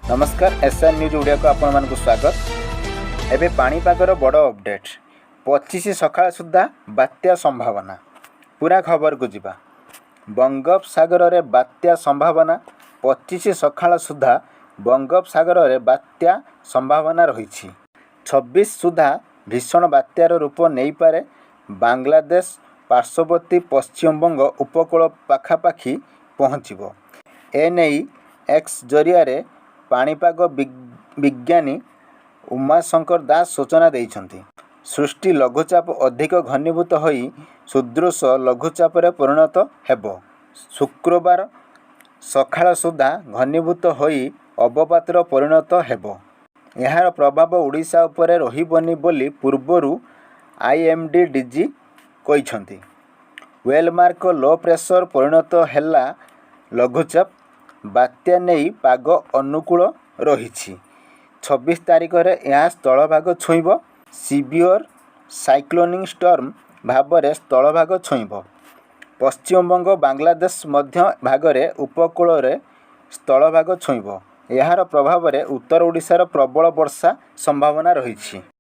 नमस्कार SR news Odia को आपण मानक स्वागत। एबे पाणीपागर बड़ अपडेट 25 सकाळ सुद्धा बात्या संभावना पूरा खबर को जिबा। बंगोपसागर रे बात्या संभावना 25 सकाळ सुद्धा बंगोपसागर रे बात्या संभावना रही। 26 सुद्धा भीषण बात्यार रूप नहीं पारे बांग्लादेश पार्श्ववर्ती पश्चिमबंग उपकूल पाखापाखि पहुँचब। एने एक्स जरिया पाणीपाग विज्ञानी उमाशंकर दास सूचना देइछन्ति। सृष्टि लघुचाप अधिक घनीभूत होई सुदृश लघुचाप रे परिणत हेब। शुक्रवार सकाळ सुधा घनीभूत होई अवपातर परिणत हेब। यार प्रभाव ओडिशा उपरे रहिबनी बोली पूर्वरु आईएमडी डीजी कहिछन्ति। वेलमार्क लो प्रेशर परिणत हैला लघुचाप। बात्या नहीं पाग अनुकूल रही। 26 तारिख रे यह स्थलभाग छुईब। सीवियर साइक्लोनिक स्टर्म भाव में स्थलभाग छुईब। पश्चिमबंग बांग्लादेश मध्य भागरे उपकूल रे स्थलभाग छुईब। यार प्रभाव में उत्तर ओडिशार प्रबल वर्षा संभावना रही।